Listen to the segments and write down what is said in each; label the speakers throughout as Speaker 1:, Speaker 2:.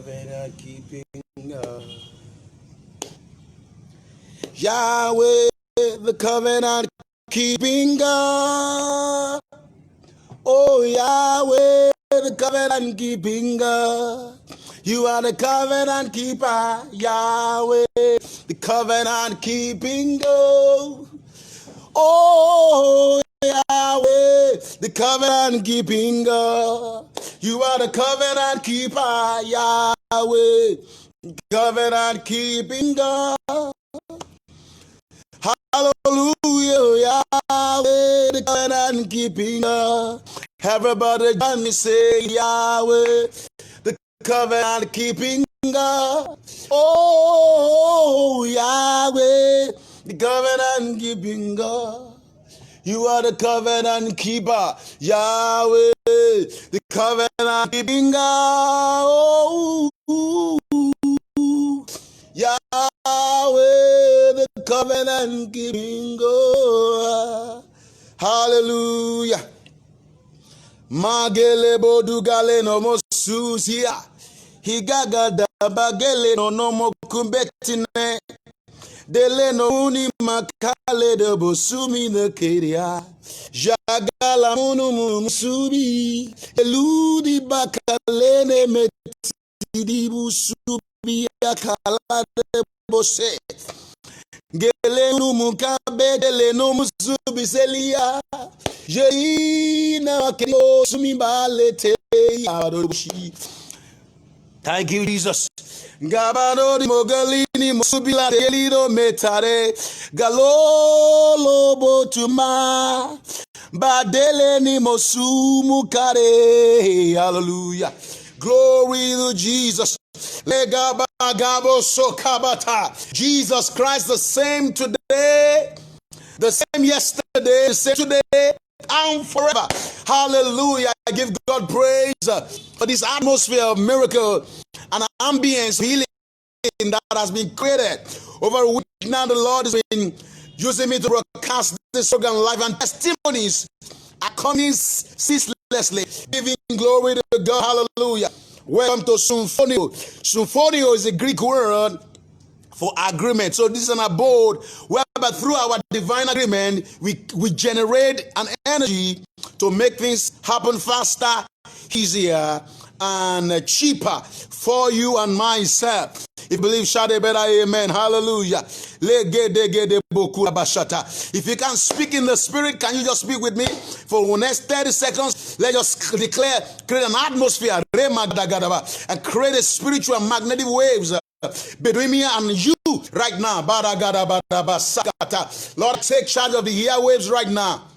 Speaker 1: covenant keeping God. Yahweh, the covenant keeping God. Oh, Yahweh, the covenant keeping God. You are the covenant keeper, Yahweh, the covenant keeping God. Oh, Yahweh, the covenant keeping God. You are the covenant keeper, Yahweh, covenant keeping God. Hallelujah, Yahweh, the covenant keeping God. Everybody join me, say Yahweh, the covenant keeping God. Oh, Yahweh, the covenant keeping God. You are the covenant keeper, Yahweh, the covenant keeping God. Oh, Yahweh, the covenant keeping God. Hallelujah. Magele bodugale no mosusia. Higaga da bagele no mokumbetine. Dele no uni makale de bosumi ne keria. Jagala munu musubi. Eludi bakale ne metidi busubi akala de bose. Gele no mukabe dele no musubi selia. Jeina kelo sumi balete yaroshi. Thank you, Jesus. Gabano di mogalini musubila delido metare galolo botuma badele ni mosumu kare. Hallelujah. Glory to Jesus. Jesus Christ, the same today, the same yesterday, the same today, and forever. Hallelujah. I give God praise for this atmosphere of miracle and ambience healing that has been created over a week now. The Lord has been using me to broadcast this program live, and testimonies are coming ceaselessly, giving glory to God. Hallelujah. Welcome to Symphonio. Symphonio is a Greek word for agreement. So this is an abode whereby through our divine agreement we generate an energy to make things happen faster, easier, and cheaper for you and myself. If you believe, shout a better amen. Hallelujah. If you can speak in the spirit, can you just speak with me for the next 30 seconds? Let's just declare, create an atmosphere and create a spiritual magnetic waves between me and you right now. Lord, take charge of the airwaves right now.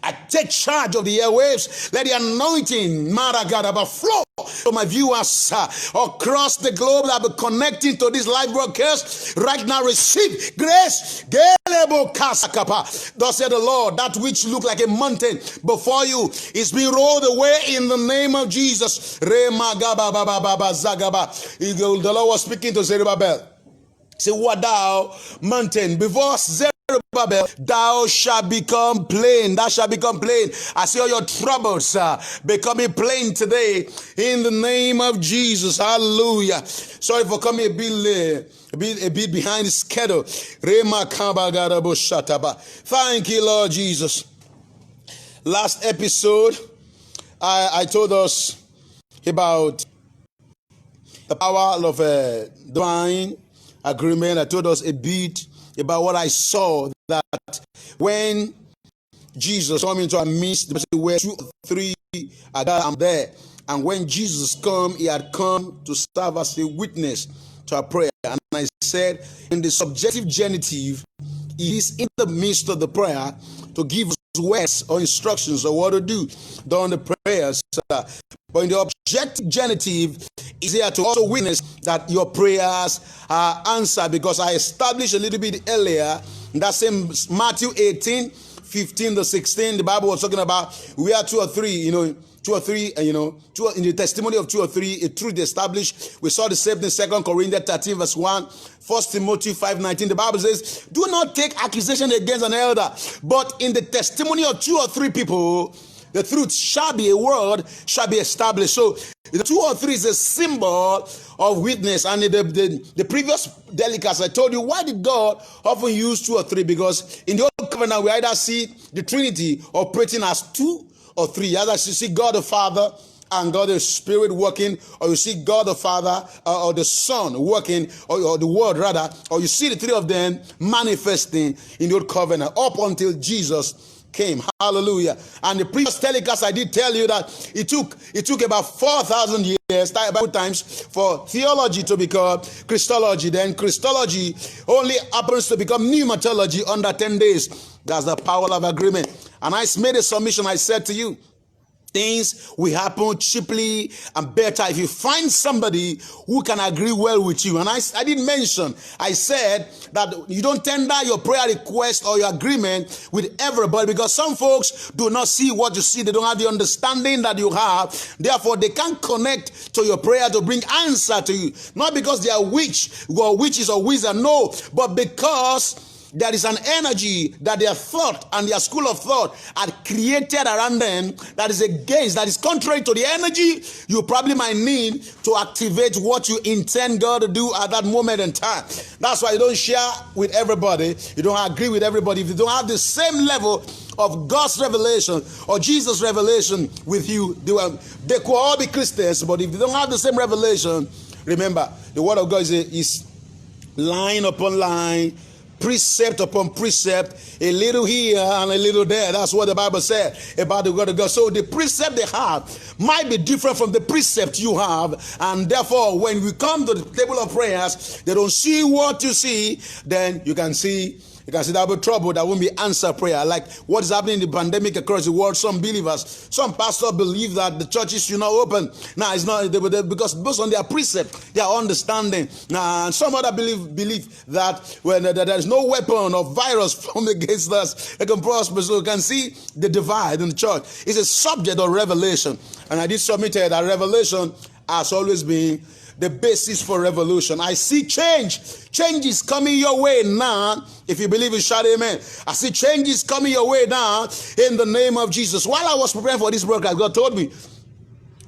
Speaker 1: I take charge of the airwaves. Let the anointing flow to my viewers across the globe that are connecting to this live broadcast right now. Receive grace. Thus said the Lord, that which look like a mountain before you is being rolled away in the name of Jesus. The Lord was speaking to Zerubbabel. Say, what thou mountain before Zerubbabel, thou shalt become plain. Thou shalt become plain. I see all your troubles becoming plain today in the name of Jesus. Hallelujah. Sorry for coming a bit behind the schedule. Thank you, Lord Jesus. Last episode, I told us about the power of divine agreement. I told us a bit about what I saw, that when Jesus came into our midst, where 2 or 3 are gathered, I'm there. And when Jesus came, he had come to serve as a witness to our prayer. And I said, in the subjective genitive, he is in the midst of the prayer to give us words or instructions or what to do during the prayers. But in the objective genitive, is here to also witness that your prayers are answered, because I established a little bit earlier in that same Matthew 18:15-16, the Bible was talking about we are 2 or 3, 2 or 3, in the testimony of 2 or 3, a truth established. We saw the same thing in 2 Corinthians 13 verse 1, 1 Timothy 5:19. The Bible says, do not take accusation against an elder, but in the testimony of 2 or 3 people, the truth shall be, a word shall be established. So The 2 or 3 is a symbol of witness. And the previous delicates, I told you, why did God often use 2 or 3? Because in the Old Covenant, we either see the Trinity operating as 2 or 3. Either you see God the Father and God the Spirit working, or you see God the Father or the Son working, or the Word rather, or you see the 3 of them manifesting in the Old Covenant up until Jesus came. Hallelujah. And the previous telecast, I did tell you that it took about 4,000 years, Bible times, for theology to become Christology. Then Christology only happens to become pneumatology under 10 days. That's the power of agreement. And I made a submission. I said to you, things will happen cheaply and better if you find somebody who can agree well with you. And I did mention, I said that you don't tender your prayer request or your agreement with everybody, because some folks do not see what you see. They don't have the understanding that you have. Therefore, they can't connect to your prayer to bring answer to you. Not because they are witches or wizards, no, but because there is an energy that their thought and their school of thought had created around them that is against, that is contrary to the energy you probably might need to activate what you intend God to do at that moment in time. That's why you don't share with everybody. You don't agree with everybody. If you don't have the same level of God's revelation or Jesus' revelation with you, they could all be Christians, but if they don't have the same revelation, remember, the word of God is line upon line, precept upon precept, a little here and a little there. That's what the Bible said about the word of God. So the precept they have might be different from the precept you have, and therefore when we come to the table of prayers, they don't see what you see, then you can see there will be trouble. There won't be answer prayer. Like what is happening in the pandemic across the world. Some believers, some pastors believe that the churches should not open. Now it's not, because based on their precept, their understanding. Now some other believe that when there is no weapon or virus formed against us, it can prosper. So you can see the divide in the church. It's a subject of revelation. And I did submit that revelation has always been the basis for revolution. I see change. Change is coming your way now. If you believe it, shout amen. I see change is coming your way now in the name of Jesus. While I was preparing for this broadcast, God told me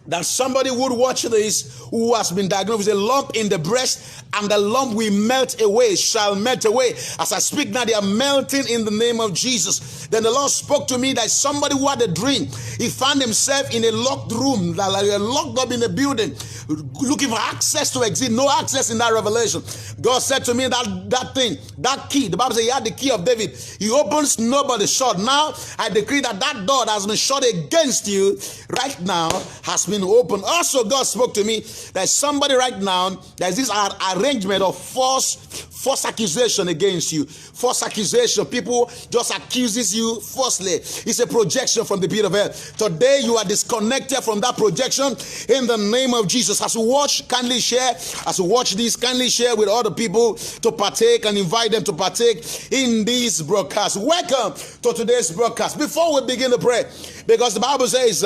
Speaker 1: that somebody would watch this who has been diagnosed with a lump in the breast, and the lump will melt away, shall melt away. As I speak now, they are melting in the name of Jesus. Then the Lord spoke to me that somebody who had a dream, he found himself in a locked room, like locked up in a building, looking for access to exit, no access in that revelation. God said to me that key, the Bible says he had the key of David. He opens, nobody shut. Now I decree that door that has been shut against you right now has been opened. Also, God spoke to me that somebody right now, there's this arrangement of false accusation against you. False accusation. People just accuses you falsely. It's a projection from the pit of hell. Today you are disconnected from that projection in the name of Jesus. As you watch, kindly share. As you watch this, kindly share with other people to partake and invite them to partake in this broadcast. Welcome to today's broadcast. Before we begin to pray, because the Bible says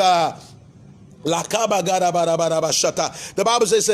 Speaker 1: the Bible says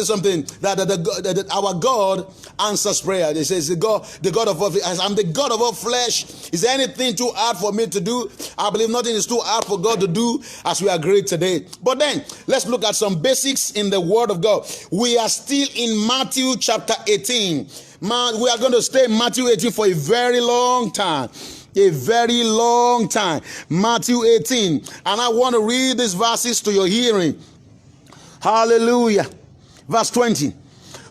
Speaker 1: something that our God answers prayer. It says the God of all, I'm the God of all flesh. Is there anything too hard for me to do? I believe nothing is too hard for God to do as we agree today. But then let's look at some basics in the Word of God. We are still in Matthew chapter 18. We are going to stay in Matthew 18 for a very long time. A very long time. Matthew 18. And I want to read these verses to your hearing. Hallelujah. Verse 20.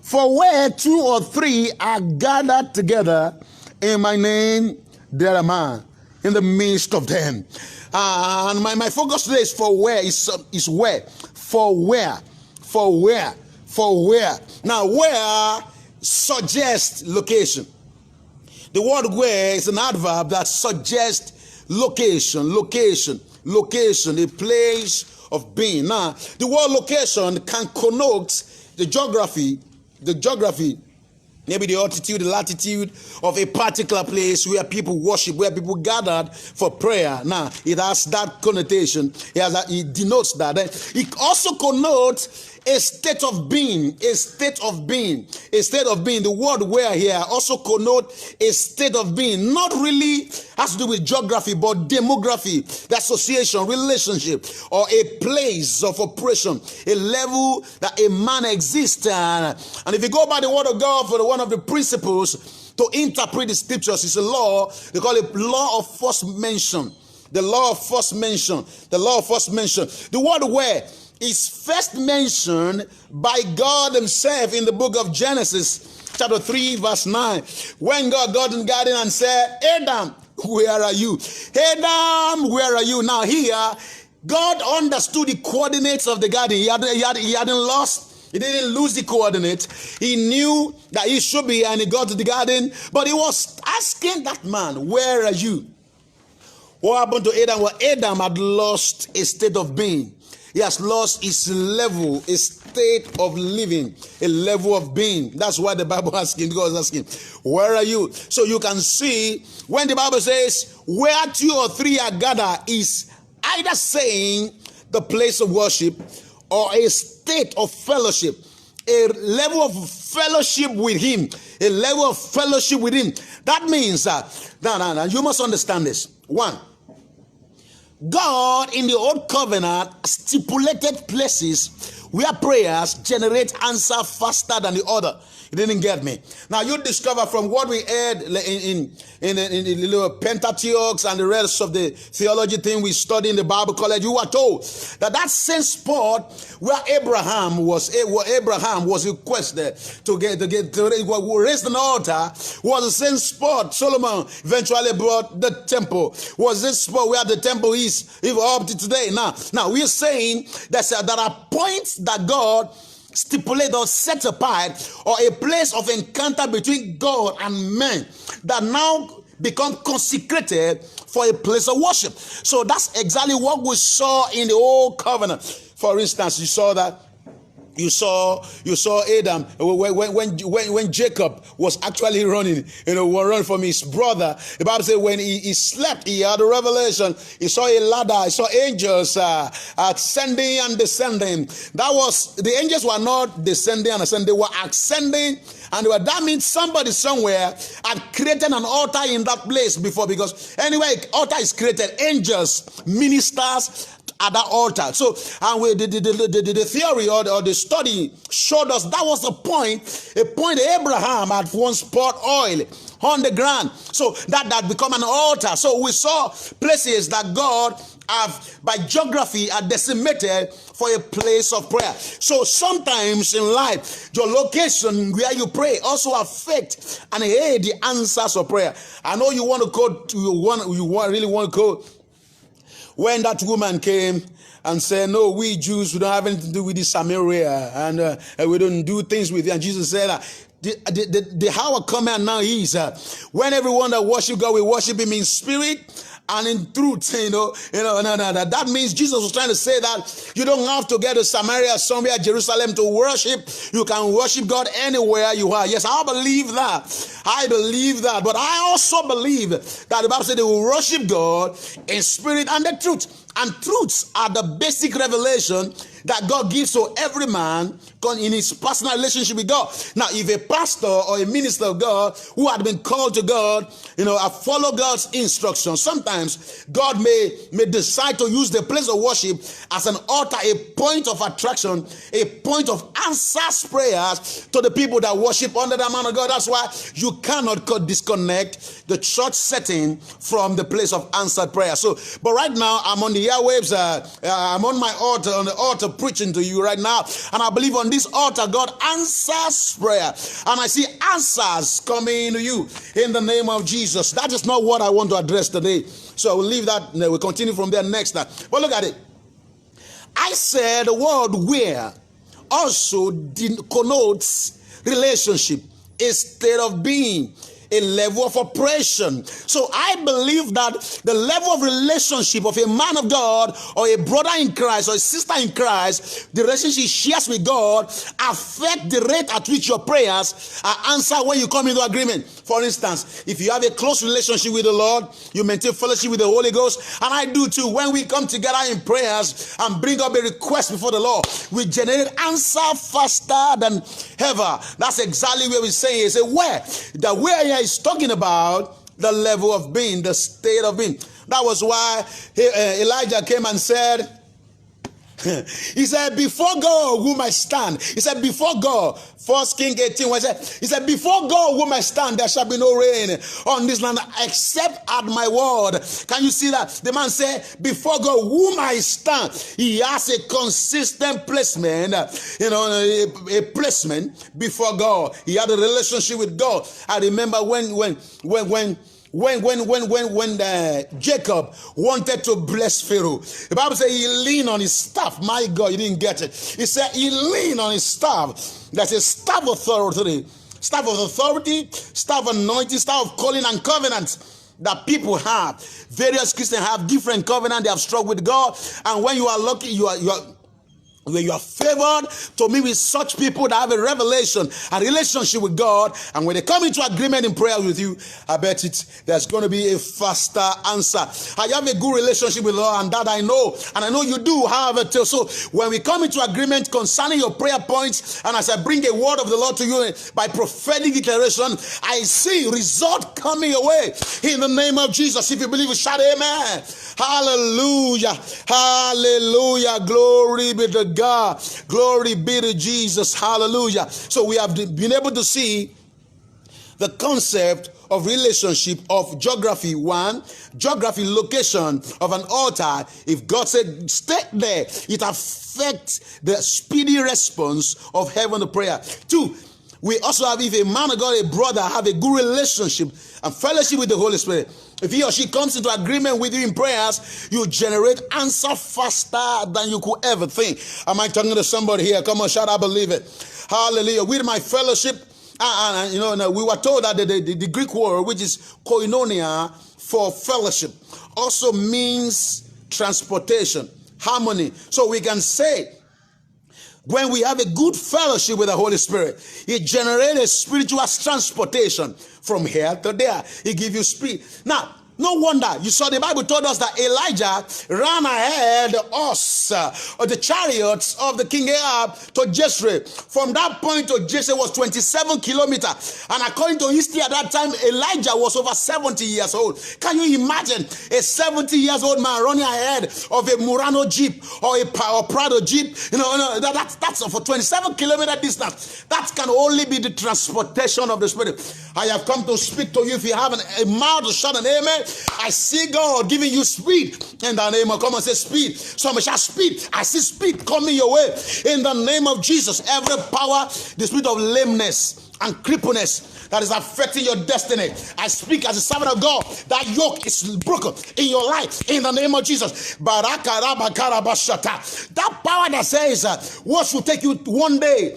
Speaker 1: For where 2 or 3 are gathered together in my name, there am I in the midst of them. And my focus today is for where. Is where. For where. For where. For where. Now, where suggests location. The word where is an adverb that suggests location, a place of being. Now, the word location can connote the geography, maybe the altitude, the latitude of a particular place where people worship, where people gathered for prayer. Now, it has that connotation. It denotes that. It also connotes A state of being, a state of being, a state of being. The word where here also connote a state of being. Not really has to do with geography, but demography, the association, relationship, or a place of operation, a level that a man exists. And if you go by the word of God for one of the principles to interpret the scriptures, it's a law. They call it law of first mention. The law of first mention. The law of first mention. The word where is first mentioned by God himself in the book of Genesis, chapter 3, verse 9. When God got in the garden and said, Adam, where are you? Adam, where are you? Now here, God understood the coordinates of the garden. He hadn't lost. He didn't lose the coordinates. He knew that he should be, and he got to the garden. But he was asking that man, where are you? What happened to Adam? Well, Adam had lost a state of being. He has lost his level, a state of living, a level of being. That's why the Bible asking, God is asking, where are you? So you can see when the Bible says, where 2 or 3 are gathered, is either saying the place of worship or a state of fellowship, a level of fellowship with him, a level of fellowship with him. That means that, now, you must understand this. One, God in the old covenant stipulated places where prayers generate answer faster than the other. You didn't get me. Now you discover from what we heard in the little Pentateuch and the rest of the theology thing we study in the Bible college, you were told that same spot where Abraham was requested to raise an altar was the same spot Solomon eventually brought the temple. Was this spot where the temple is even up to today? Now we're saying that there are points that God stipulate or set apart, or a place of encounter between God and man that now become consecrated for a place of worship. So that's exactly what we saw in the old covenant. For instance, you saw that. You saw Adam when Jacob was actually running, run from his brother. The Bible says when he slept, he had a revelation. He saw a ladder. He saw angels ascending and descending. The angels were not descending and ascending; they were ascending. And that means somebody somewhere had created an altar in that place before, because anyway, altar is created, angels, ministers at that altar. So, and the theory or the study showed us that was a point Abraham had once poured oil on the ground. So that become an altar. So we saw places that God have, by geography, are decimated for a place of prayer. So sometimes in life, your location where you pray also affect and aid the answers of prayer. I know you want to quote, really want to quote when that woman came and said, no, we Jews, we don't have anything to do with this Samaria, and we don't do things with you. And Jesus said, the hour coming now is when everyone that worship God will worship him in spirit and in truth. No. That means Jesus was trying to say that you don't have to get to Samaria, somewhere, Jerusalem to worship. You can worship God anywhere you are. Yes, I believe that. But I also believe that the Bible said they will worship God in spirit and the truth. And truths are the basic revelation that God gives to every man in his personal relationship with God. Now, if a pastor or a minister of God who had been called to God, follow God's instructions, sometimes God may decide to use the place of worship as an altar, a point of attraction, a point of answers prayers to the people that worship under the man of God. That's why you cannot disconnect the church setting from the place of answered prayer. But right now, I'm on the airwaves. I'm on my altar, on the altar, preaching to you right now, and I believe on this altar God answers prayer, and I see answers coming to you in the name of Jesus. That is not what I want to address today, so I will leave that. We'll continue from there next time. But look at it. I said the word where also connotes relationship, a state of being, a level of operation. So I believe that the level of relationship of a man of God or a brother in Christ or a sister in Christ, the relationship he shares with God affect the rate at which your prayers are answered when you come into agreement. For instance, if you have a close relationship with the Lord, you maintain fellowship with the Holy Ghost, and I do too. When we come together in prayers and bring up a request before the Lord, we generate answer faster than ever. That's exactly where we say it. Say where? The where here is talking about the level of being, the state of being. That was why Elijah came and said, he said, before God whom I stand. He said, before God. 1 Kings 18. He said, before God whom I stand, there shall be no rain on this land except at my word. Can you see that? The man said, before God whom I stand. He has a consistent placement, a placement before God. He had a relationship with God. I remember when Jacob wanted to bless Pharaoh, the Bible says he leaned on his staff. My God, you didn't get it. He said he leaned on his staff. That's a staff of authority, staff of anointing, staff of calling and covenant that people have. Various Christians have different covenant. They have struggled with God, and when you are lucky, when you are favored to meet with such people that have a revelation, a relationship with God, and when they come into agreement in prayer with you, I bet there's going to be a faster answer. I have a good relationship with the Lord, and that I know, and I know you do have it too. So when we come into agreement concerning your prayer points, and as I bring a word of the Lord to you by prophetic declaration, I see result coming your way in the name of Jesus. If you believe it, shout amen. Hallelujah. Hallelujah. Glory be to God. Glory be to Jesus. Hallelujah. So we have been able to see the concept of relationship of geography. One, geography, location of an altar. If God said stay there, it affects the speedy response of heaven to prayer. Two, we also have, if a man of God, a brother, have a good relationship and fellowship with the Holy Spirit, if he or she comes into agreement with you in prayers, you generate answer faster than you could ever think. Am I talking to somebody here? Come on, shout, I believe it. Hallelujah. With my fellowship, we were told that the Greek word, which is koinonia for fellowship, also means transportation, harmony. So we can say, when we have a good fellowship with the Holy Spirit, it generates a spiritual transportation from here to there. It gives you speed. Now, no wonder. You saw the Bible told us that Elijah ran ahead of the chariots of the king Ahab to Jezreel. From that point to Jezreel was 27 kilometers. And according to history at that time, Elijah was over 70 years old. Can you imagine a 70 years old man running ahead of a Murano Jeep or a Prado Jeep? That's for 27 kilometer distance. That can only be the transportation of the Spirit. I have come to speak to you. If you have a mouth to shout an amen, I see God giving you speed in the name of, come on, say speed. Somebody shout speed. I see speed coming your way in the name of Jesus. Every power, the spirit of lameness and crippleness that is affecting your destiny, I speak as a servant of God, that yoke is broken in your life in the name of Jesus. That power that says what should take you one day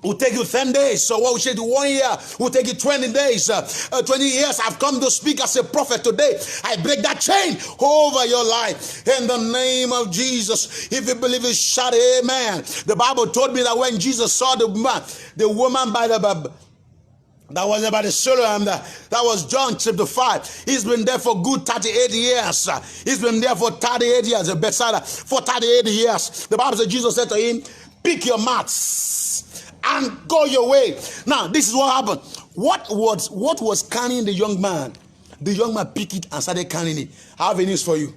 Speaker 1: will take you 10 days. So what we say to 1 year will take you 20 days. 20 years. I've come to speak as a prophet today. I break that chain over your life in the name of Jesus. If you believe it, shout amen. The Bible told me that when Jesus saw the woman by the that was about the Siloam. That was John chapter 5. He's been there for good 38 years. He's been there for 38 years. Bethsaida for 38 years. The Bible said, Jesus said to him, pick your mats and go your way. Now, this is what happened. What was carrying the young man? The young man picked it and started carrying it. I have a news for you.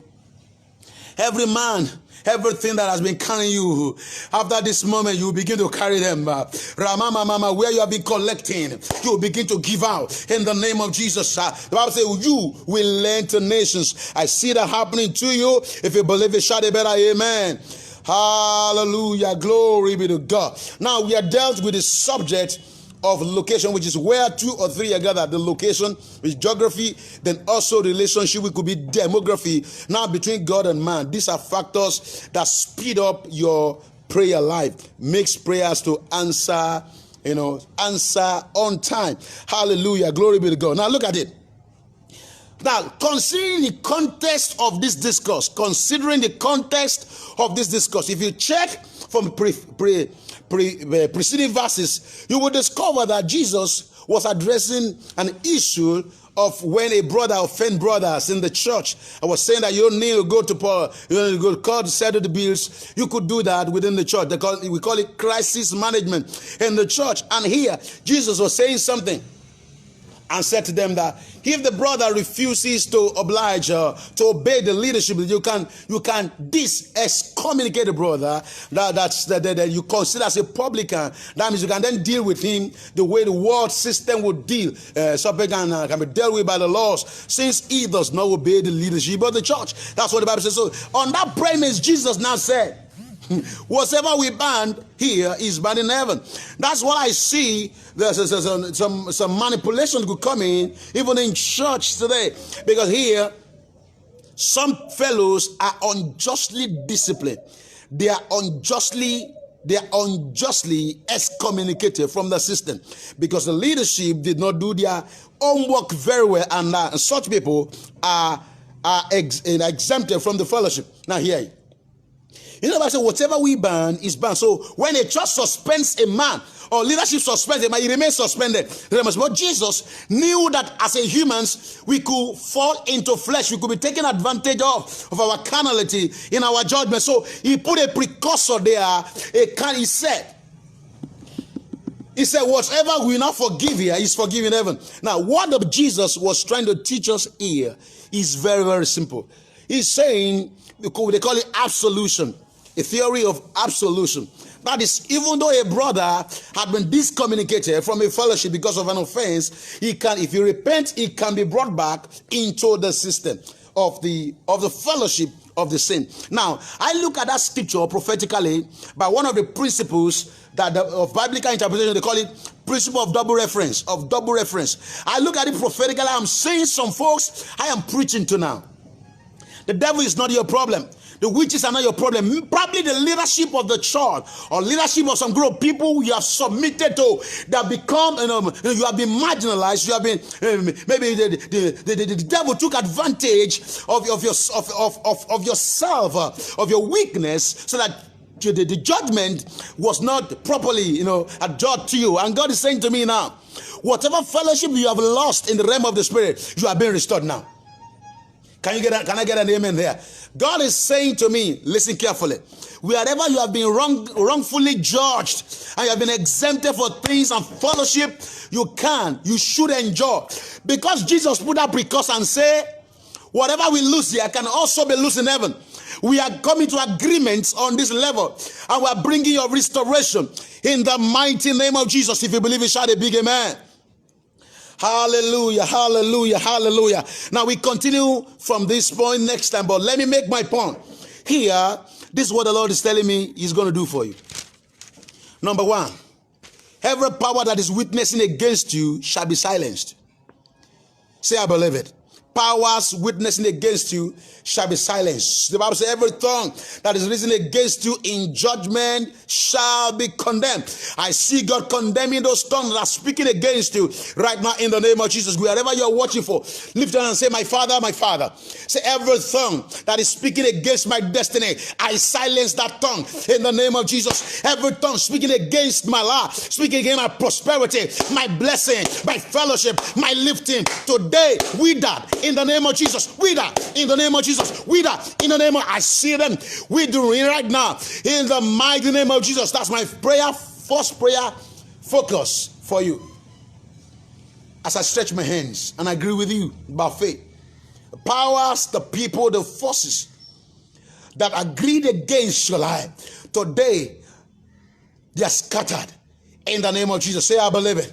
Speaker 1: Every man, everything that has been carrying you, after this moment, you begin to carry them. Mama, where you have been collecting, you begin to give out in the name of Jesus. The Bible says, you will lend to nations. I see that happening to you. If you believe it, shout a better amen. Hallelujah. Glory be to God. Now we are dealt with the subject of location, which is where two or three are gathered. The location is geography, then also relationship, which could be demography. Now between God and man, these are factors that speed up your prayer life, makes prayers to answer answer on time. Hallelujah. Glory be to God. Now look at it. Now, considering the context of this discourse, if you check from preceding verses, you will discover that Jesus was addressing an issue of when a brother offend brothers in the church. I was saying that you don't need to go to Paul, you don't need to go to court to settle the bills. You could do that within the church. We call it crisis management in the church. And here, Jesus was saying something and said to them that if the brother refuses to oblige to obey the leadership, you can excommunicate the brother that you consider as a publican. That means you can then deal with him the way the world system would deal. Publican can be dealt with by the laws, since he does not obey the leadership of the church. That's what the Bible says. So on that premise, Jesus now said, whatever we bind here is bound in heaven. That's what I see. There's some manipulation could come in, even in church today, because here some fellows are unjustly disciplined. They are unjustly excommunicated from the system because the leadership did not do their own work very well, and such people are exempted from the fellowship. Now here. The Bible says, whatever we ban is banned. So when a church suspends a man, or leadership suspends a man, he remains suspended. But Jesus knew that as a humans, we could fall into flesh. We could be taken advantage of our carnality in our judgment. So he put a precursor there. He said, whatever we not forgive here is forgiven in heaven. Now, what Jesus was trying to teach us here is very, very simple. He's saying, they call it absolution. A theory of absolution. That is, even though a brother had been discommunicated from a fellowship because of an offense, if you repent, he can be brought back into the system of the fellowship of the sin. Now, I look at that scripture prophetically by one of the principles of biblical interpretation. They call it principle of double reference. I look at it prophetically. I'm saying some folks I am preaching to now. The devil is not your problem. The witches are not your problem. Probably the leadership of the church or leadership of some group of people you have submitted to that become, you have been marginalized. You have been, maybe the devil took advantage of yourself, of your weakness, so that the judgment was not properly, adjudged to you. And God is saying to me now, whatever fellowship you have lost in the realm of the spirit, you are being restored now. Can I get an amen there? God is saying to me, listen carefully. Wherever you have been wrongfully judged and you have been exempted for things and fellowship, you should enjoy. Because Jesus put that precursor and say, whatever we lose here can also be lost in heaven. We are coming to agreements on this level, and we are bringing your restoration in the mighty name of Jesus. If you believe it, shout a big amen. Hallelujah, hallelujah, hallelujah. Now we continue from this point next time, but let me make my point. Here, this is what the Lord is telling me He's going to do for you. Number one, every power that is witnessing against you shall be silenced. Say, I believe it. Powers witnessing against you shall be silenced. The Bible says every tongue that is risen against you in judgment shall be condemned. I see God condemning those tongues that are speaking against you right now in the name of Jesus. Wherever you are watching for, lift your hand and say, my Father, my Father. Say, every tongue that is speaking against my destiny, I silence that tongue in the name of Jesus. Every tongue speaking against my life, speaking against my prosperity, my blessing, my fellowship, my lifting, today we that in the name of Jesus. We that in the name of Jesus. We that in the name of, I see them. We do it right now in the mighty name of Jesus. That's my prayer, first prayer focus for you. As I stretch my hands and I agree with you by faith, the powers, the people, the forces that agreed against your life, today they are scattered in the name of Jesus. Say, I believe it.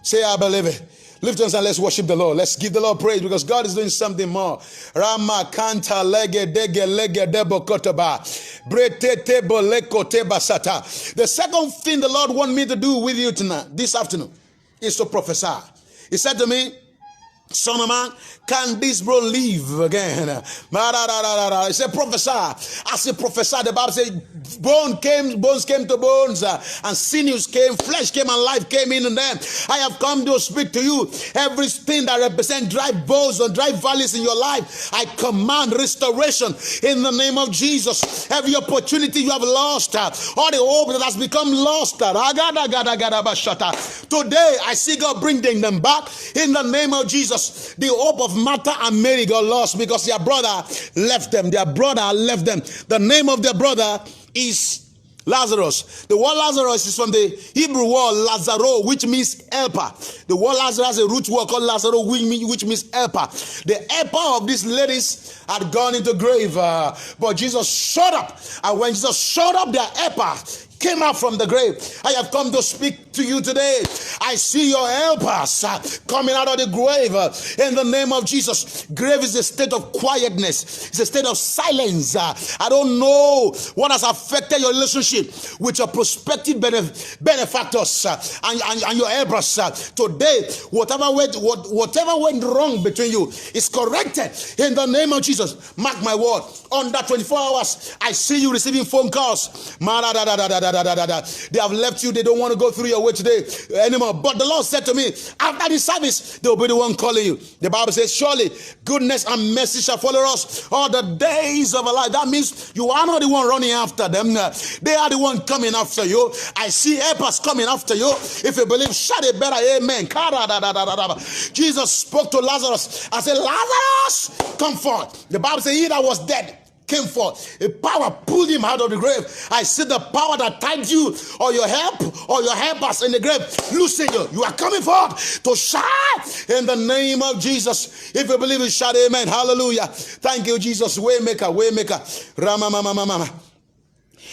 Speaker 1: Say, I believe it. Lift us and let's worship the Lord. Let's give the Lord praise because God is doing something more. Rama kanta lege dege lege debo kotaba. Bretete boleko teba sata. The second thing the Lord wants me to do with you tonight, this afternoon, is to prophesy. He said to me, Son of man, can this bone live again? He said, prophesy. As he prophesied, the Bible said, bones came to bones, and sinews came, flesh came, and life came in them. I have come to speak to you. Everything that represents dry bones and dry valleys in your life, I command restoration in the name of Jesus. Every opportunity you have lost, all the hope that has become lost, today I see God bringing them back in the name of Jesus. The hope of Martha and Mary got lost because their brother left them. The name of their brother is Lazarus. The word Lazarus is from the Hebrew word Lazaro, which means helper. The word Lazarus has a root word called Lazaro, which means helper. The helper of these ladies had gone into grave, but Jesus showed up. And when Jesus showed up, their helper came out from the grave. I have come to speak to you today. I see your helpers coming out of the grave in the name of Jesus. Grave is a state of quietness. It's a state of silence. I don't know what has affected your relationship with your prospective benefactors and your helpers. Today, whatever went wrong between you is corrected in the name of Jesus. Mark my word. Under 24 hours, I see you receiving phone calls. They have left you. They don't want to go through your way today anymore. But the Lord said to me, after the service, they'll be the one calling you. The Bible says, surely goodness and mercy shall follow us all the days of our life. That means you are not the one running after them. They are the one coming after you. I see helpers coming after you. If you believe, shout it better, amen. Jesus spoke to Lazarus. I said, Lazarus, come forth. The Bible says, he that was dead came forth. A power pulled him out of the grave. I see the power that tied you or your helpers in the grave. Loosen you. You are coming forth to shine in the name of Jesus. If you believe it, shout amen. Hallelujah. Thank you, Jesus. Waymaker. Rama.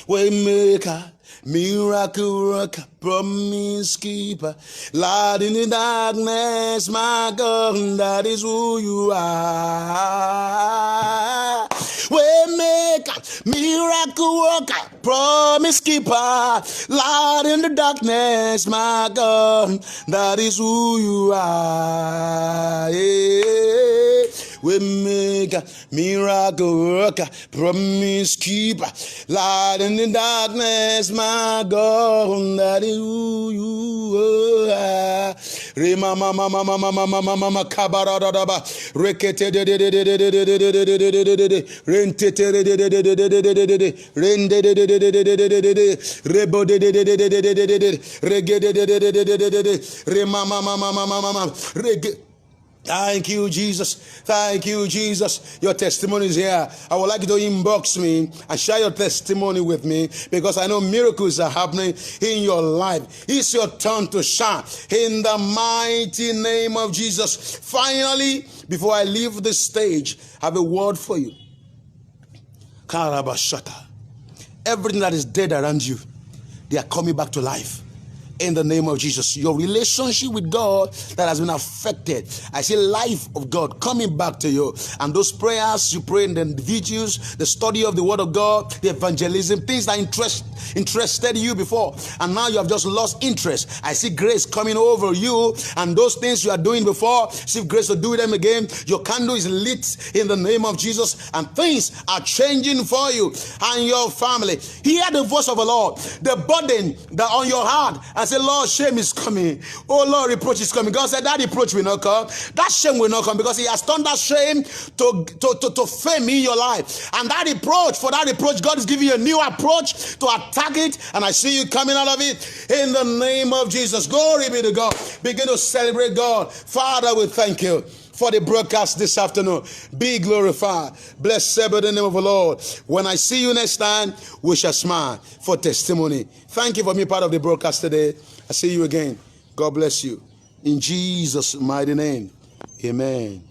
Speaker 1: Waymaker. Miracle worker, promise keeper, light in the darkness, my God, that is who you are. Waymaker, miracle worker, promise keeper, light in the darkness, my God, that is who you are. Yeah. Waymaker, miracle worker, promise keeper, light in the darkness, my God, that is who you are. Rema mama kabaradaba rekete rente rende rebo rema mama rege. Thank you, Jesus. Thank you, Jesus. Your testimony is here. I would like you to inbox me and share your testimony with me because I know miracles are happening in your life. It's your turn to shine in the mighty name of Jesus. Finally, before I leave this stage, I have a word for you. Karabashata. Everything that is dead around you, they are coming back to life. In the name of Jesus, your relationship with God that has been affected, I see life of God coming back to you. And those prayers you pray in the videos, the study of the word of God, the evangelism, things that interested you before, and now you have just lost interest. I see grace coming over you, and those things you are doing before, see grace to do them again. Your candle is lit in the name of Jesus, and things are changing for you and your family. Hear the voice of the Lord, the burden that on your heart, and say, Lord, shame is coming. Oh Lord, reproach is coming. God said that reproach will not come. That shame will not come because he has turned that shame to fame in your life. And that reproach, for that reproach, God is giving you a new approach to attack it. And I see you coming out of it in the name of Jesus. Glory be to God. Begin to celebrate God. Father, we thank you for the broadcast this afternoon. Be glorified. Blessed be the name of the Lord. When I see you next time, we shall smile for testimony. Thank you for being part of the broadcast today. I see you again. God bless you. In Jesus' mighty name. Amen.